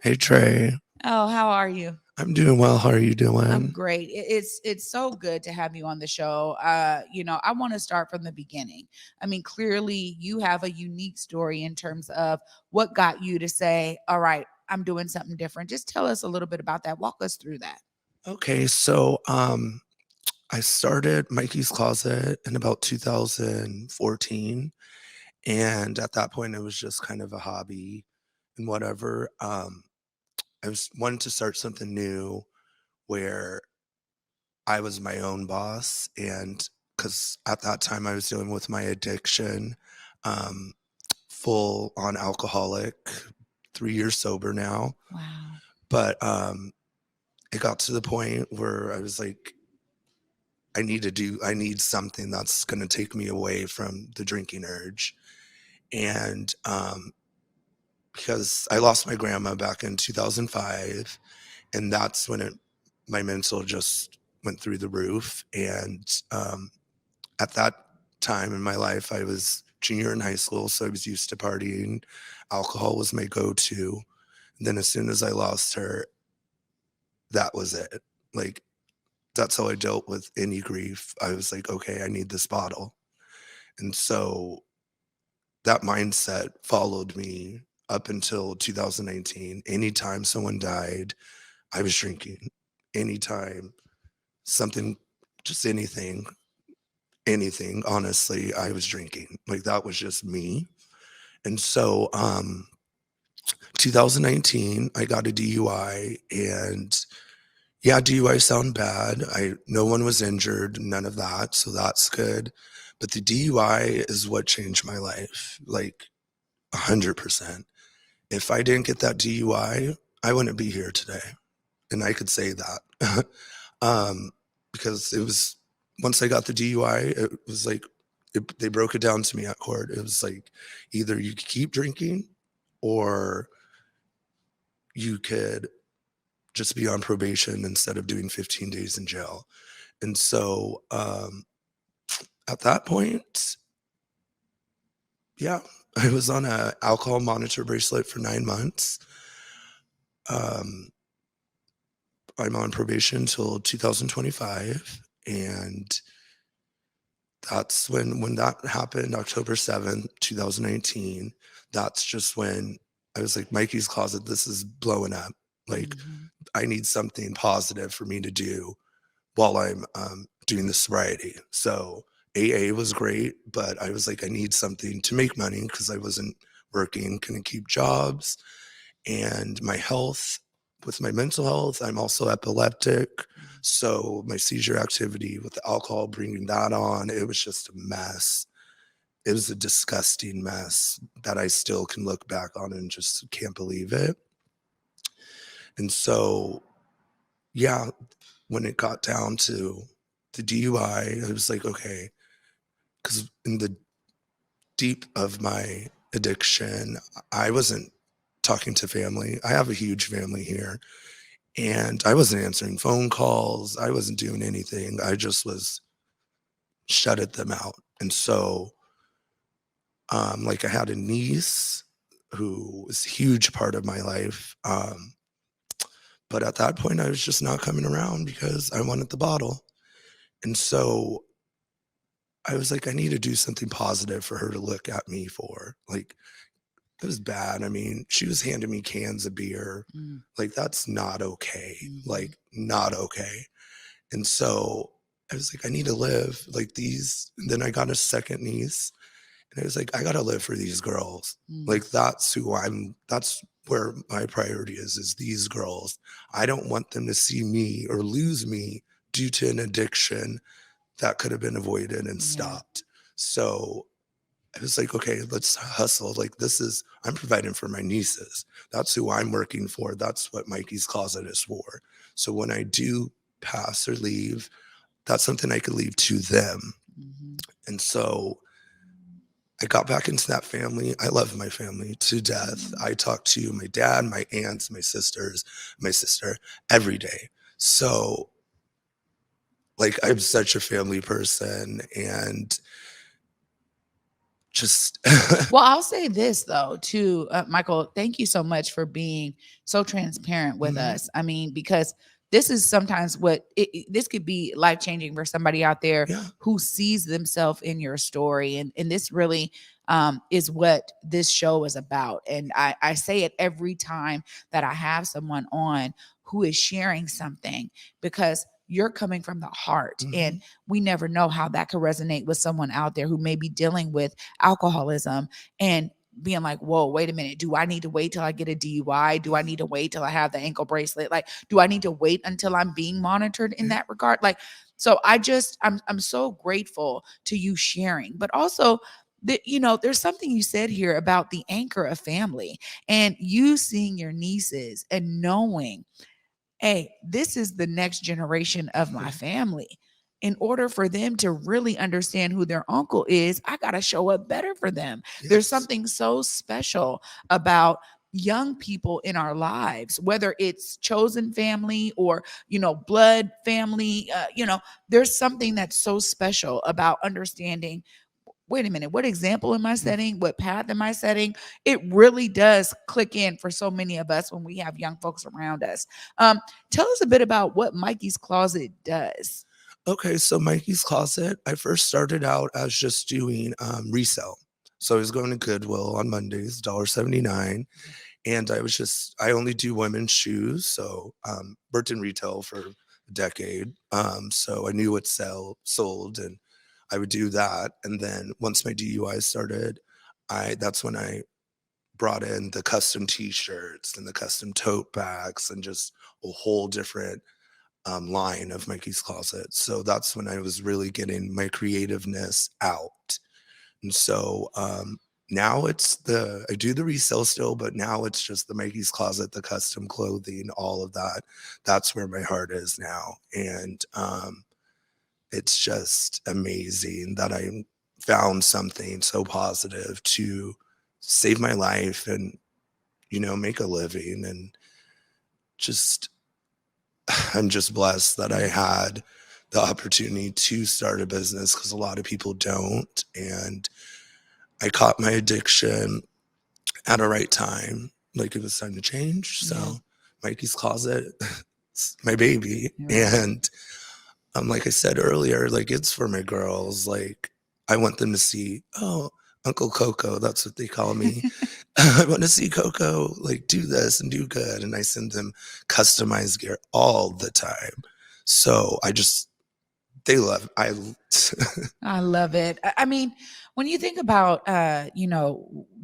Hey Trae, Oh, how are you? I'm doing well. How are you I'm doing? great. It's so good to have you on the show. I want to start from the beginning. I mean, clearly you have a unique story in terms of what got you to say, "All right, I'm doing something different." Just tell us a little bit about that. Walk us through that. Okay, so I started Mikey's Closet in about 2014, and at that point it was just kind of a hobby and whatever. I was wanted to start something new where I was my own boss, and because at that time I was dealing with my addiction, um, full on alcoholic, 3 years sober now, Wow. but it got to the point where I was like, I need something that's going to take me away from the drinking urge. And because I lost my grandma back in 2005, and that's when my mental just went through the roof. And at that time in my life, I was junior in high school, so I was used to partying. Alcohol was my go-to. And then as soon as I lost her, that was it. Like, that's how I dealt with any grief. I was like, okay, I need this bottle. And so that mindset followed me up until 2019. Anytime someone died, I was drinking. Anytime something, just anything, honestly, I was drinking. Like that was just me. And so 2019, I got a DUI, and yeah, DUI sound bad. No one was injured, none of that, so that's good. But the DUI is what changed my life, like 100%. If I didn't get that DUI, I wouldn't be here today, and I could say that. um, because it was once I got the DUI, it was like they broke it down to me at court. It was like either you could keep drinking, or you could just be on probation instead of doing 15 days in jail. And so at that point, yeah, I was on a alcohol monitor bracelet for 9 months. Um, I'm on probation until 2025, and that's when that happened, October 7th, 2019. That's just when I was like, Mikey's Closet, this is blowing up. Like, Mhm. I need something positive for me to do while I'm doing the sobriety. So AA was great, but I was like, I need something to make money because I wasn't working, couldn't keep jobs. And my health, with my mental health, I'm also epileptic. Mhm. So my seizure activity with the alcohol, bringing that on, it was just a mess. It was a disgusting mess that I still can look back on and just can't believe it. And so, yeah, when it got down to the DUI, I was like, okay, because in the deep of my addiction, I wasn't talking to family. I have a huge family here, and I wasn't answering phone calls. I wasn't doing anything. I just was shutting them out. And so, like, I had a niece who was a huge part of my life. But at that point, I was just not coming around because I wanted the bottle. And so I was like, I need to do something positive for her to look at me for. Like, it was bad. I mean, she was handing me cans of beer. Mm. Like, that's not okay. Mhm. Like, not okay. And so I was like, I need to live like these. And then I got a second niece, and I was like, I got to live for these girls. Mm. Like, that's where my priority is these girls. I don't want them to see me or lose me due to an addiction that could have been avoided and Yeah. stopped. So I was like, okay, let's hustle. Like, I'm providing for my nieces. That's who I'm working for. That's what Mikey's Closet is for. So when I do pass or leave, that's something I could leave to them. Mhm. And so I got back into that family. I love my family to death. I talk to my dad, my aunts, my sisters, my sister every day. So, like, I'm such a family person, and just Well, I'll say this though, too, Michael. Thank you so much for being so transparent with Mhm. us. I mean, because this is sometimes this could be life changing for somebody out there Yeah. who sees themselves in your story, and this really is what this show is about. And I say it every time that I have someone on who is sharing something, because you're coming from the heart, and Mhm. we never know how that could resonate with someone out there who may be dealing with alcoholism and being like, whoa, wait a minute. Do I need to wait till I get a DUI? Do I need to wait till I have the ankle bracelet? Like, do I need to wait until I'm being monitored in Yeah. that regard? Like, so I'm so grateful to you sharing, but also that, there's something you said here about the anchor of family and you seeing your nieces and knowing, hey, this is the next generation of my Mhm. family. In order for them to really understand who their uncle is, I got to show up better for them. There's Yes. something so special about young people in our lives, whether it's chosen family or, blood family, there's something that's so special about understanding, wait a minute, what example am I Mhm. setting? What path am I setting? It really does click in for so many of us when we have young folks around us. Um, Tell us a bit about what Mikey's Closet does. Okay, so Mikey's Closet, I first started out as just doing resale. So I was going to Goodwill on Mondays, $1.79. And I only do women's shoes. So worked in retail for a decade. So I knew what sold, and I would do that. And then once my DUI started, that's when I brought in the custom t-shirts and the custom tote bags and just a whole different line of Mikey's Closet. So that's when I was really getting my creativeness out. And so now I do the resale still, but now it's just the Mikey's Closet, the custom clothing, all of that. That's where my heart is now. And it's just amazing that I found something so positive to save my life and, make a living. And just I'm just blessed that I had the opportunity to start a business because a lot of people don't. And I caught my addiction at a right time. Like it was time to change. Yeah, So Mikey's Closet, it's my baby. you're right. And like I said earlier, like it's for my girls. Like I want them to see, oh, Uncle Coco, that's what they call me. I want to see Coco like do this and do good. And I send them customized gear all the time. So they love, I love it. I mean, when you think about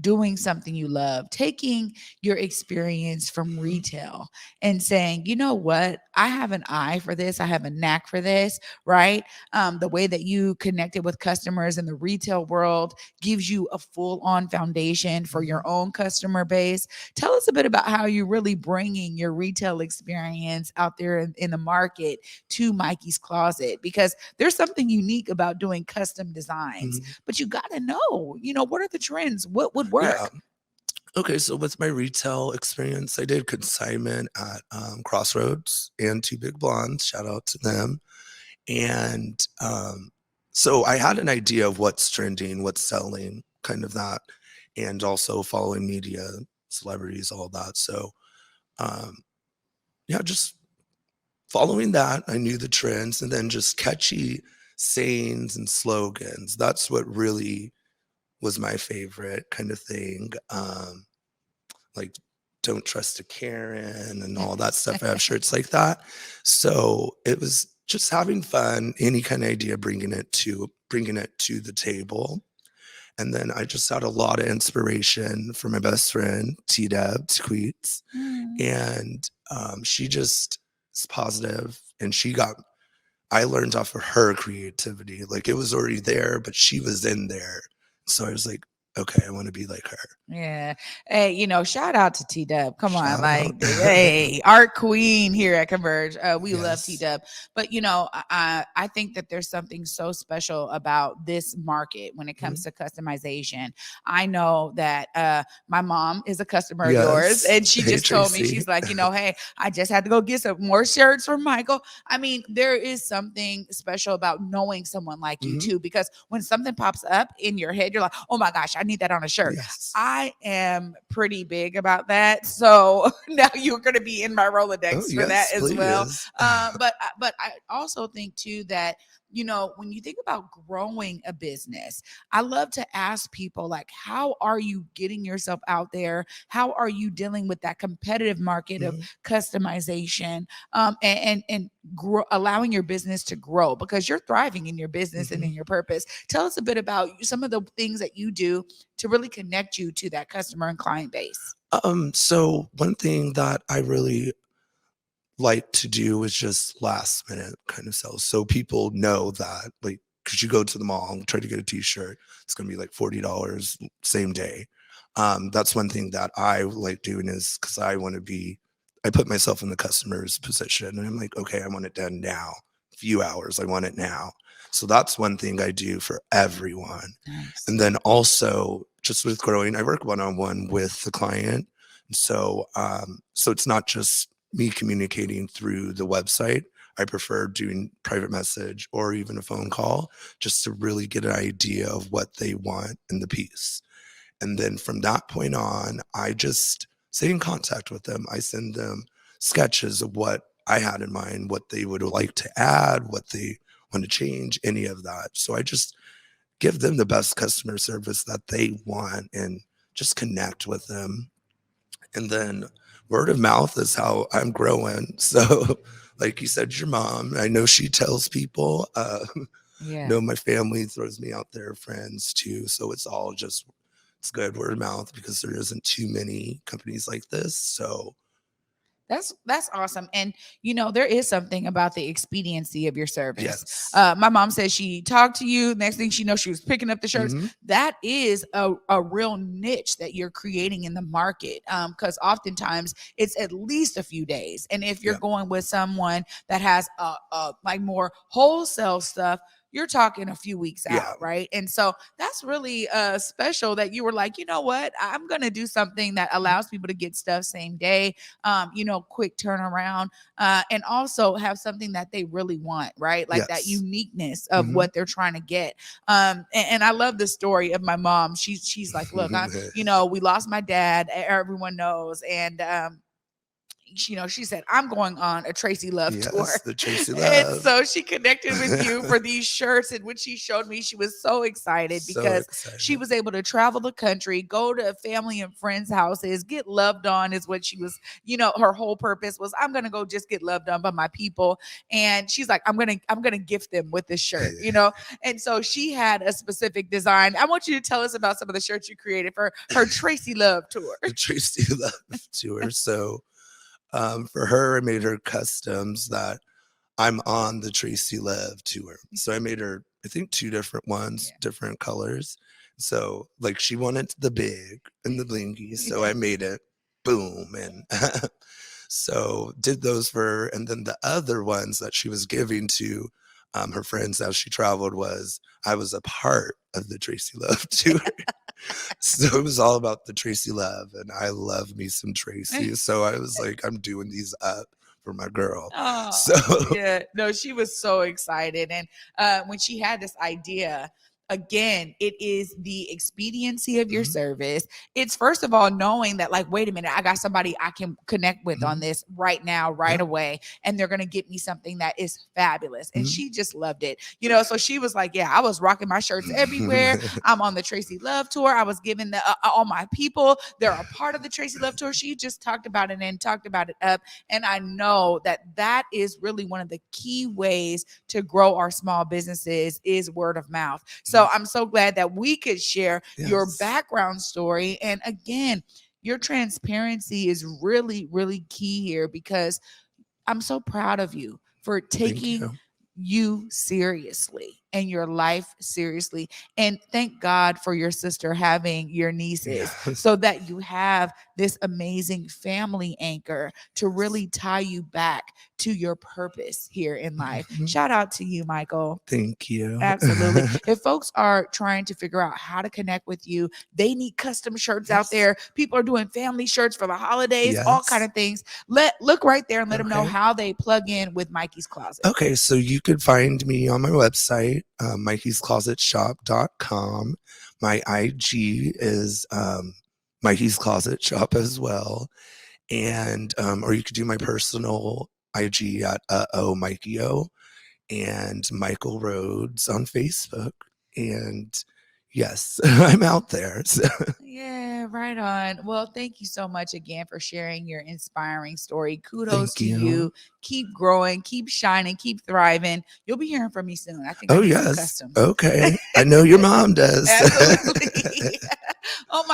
doing something you love, taking your experience from retail and saying, you know what, I have an eye for this, I have a knack for this, right? The way that you connected with customers in the retail world gives you a full-on foundation for Mhm. your own customer base. Tell us a bit about how you're really bringing your retail experience out there in the market to Mikey's Closet, because there's something unique about doing custom designs, Mhm. but you got to know, what are the trends? What would Yeah. work? Okay, so with my retail experience, I did consignment at Crossroads and Two Big Blondes. Shout out to them. And so I had an idea of what's trending, what's selling, kind of that, and also following media, celebrities, all that. So um, yeah, just following that, I knew the trends, and then just catchy sayings and slogans. That's what really was my favorite kind of thing. Like don't trust a Karen and all that stuff. I have shirts like that. So it was just having fun, any kind of idea, bringing it to the table. And then I just had a lot of inspiration from my best friend, T Deb Tweets. Mm. And she just is positive and I learned off of her creativity. Like it was already there, but she was in there. So I was like, okay, I want to be like her. Yeah. Hey, shout out to T Dub. Come on, Shout like, out. hey, art queen here at Converge. We love T Yes. Dub. But I think that there's something so special about this market when it comes Mhm. to customization. I know that my mom is a customer of yours, Yes. and she Hey, just told me, Tracy. she's like, hey, I just had to go get some more shirts from Michael. I mean, there is something special about knowing someone like you Hmm. too, because when something pops up in your head, you're like, oh my gosh, I need that on a shirt. Yes. I am pretty big about that. So now you're going to be in my Oh, Rolodex for that yes, as well. please. But I also think too that when you think about growing a business, I love to ask people like, how are you getting yourself out there? How are you dealing with that competitive market of Mhm. customization, and allowing your business to grow, because you're thriving in your business and in Mhm. your purpose. Tell us a bit about some of the things that you do to really connect you to that customer and client base. So one thing that I really like to do is just last minute kind of sales. So people know that, like, because you go to the mall and try to get a t-shirt, it's gonna be like $40 same day. That's one thing that I like doing, is because I put myself in the customer's position and I'm like, okay, I want it done now. Few hours, I want it now. So that's one thing I do for everyone. Nice. And then also just with growing, I work one-on-one with the client. So it's not just me communicating through the website. I prefer doing private message or even a phone call, just to really get an idea of what they want in the piece. And then from that point on, I just stay in contact with them. I send them sketches of what I had in mind, what they would like to add, what they want to change, any of that. So I just give them the best customer service that they want and just connect with them. And then word of mouth is how I'm growing. So, like you said, your mom, I know she tells people, Yeah. know my family throws me out there, friends too. So it's all just, it's good word of mouth because there isn't too many companies like this. So, That's awesome. And there is something about the expediency of your service. yes. My mom says she talked to you. Next thing she knows, she was picking up the shirts. Hmm. That is a real niche that you're creating in the market. Because oftentimes it's at least a few days. And if you're Yeah. going with someone that has like more wholesale stuff, you're talking a few weeks Yeah. out, right? And so that's really special that you were like, you know what, I'm gonna do something that allows people to get stuff same day, quick turnaround, and also have something that they really want, right? Like that Yes. uniqueness of Hmm. what they're trying to get. And I love the story of my mom. She's like, look, we lost my dad. Everyone knows, and she said, I'm going on a Tracy Love tour. Yes. The Tracy And Love. so she connected with you for these shirts. And when she showed me, she was so excited So because she excited. was able to travel the country, go to family and friends' houses, get loved on, is what she was, her whole purpose was, I'm gonna go just get loved on by my people. And she's like, I'm gonna gift them with this shirt. And so she had a specific design. I want you to tell us about some of the shirts you created for her Tracy Love tour. The Tracy Love tour. So for her, I made her customs that I'm on the Tracy Love tour. So I made her, I think, two different ones, Yeah. different colors. So like she wanted the big and the blinky. So I made it boom. And so did those for her. And then the other ones that she was giving to her friends as she traveled was, I was a part of the Tracy Love tour. So it was all about the Tracy Love, and I love me some Tracy. So I was like, I'm doing these up for my girl. Oh, So yeah. No, she was so excited. And when she had this idea, again, it is the expediency of your mhm, service. It's first of all knowing that, like, wait a minute, I got somebody I can connect with on mhm, this right now, right yeah, away, and they're gonna get me something that is fabulous. And mhm. she just loved it. So she was like, yeah, I was rocking my shirts everywhere. I'm on the Tracy Love tour. I was giving all my people, they're a part of the Tracy Love tour. She just talked about it and talked about it up. And I know that that is really one of the key ways to grow our small businesses is word of mouth. So Mhm. I'm so glad that we could share your Yes. background story. And again, your transparency is really, really key here, because I'm so proud of you for Thank taking you. you seriously. and your life seriously. And thank God for your sister having your nieces Yes. so that you have this amazing family anchor to really tie you back to your purpose here in life. Mhm. Shout out to you, Michael. Thank you. Absolutely. If folks are trying to figure out how to connect with you, they need custom shirts out Yes. there. People are doing family shirts for the holidays, all kind Yes. of things. Look right there and let them know Okay. how they plug in with Mikey's Closet. Okay, so you could find me on my website, mikeysclosetshop.com. My IG is Mikey's Closet Shop as well. And or you could do my personal IG at Mikey-O and Michael Rhodes on Facebook. And yes, I'm out there. So. Yeah, right on. Well, thank you so much again for sharing your inspiring story. Kudos Thank to you. you. Keep growing, keep shining, keep thriving. You'll be hearing from me soon. I think I Oh, need some yes. customs. Okay. I know your mom does. Absolutely. Oh my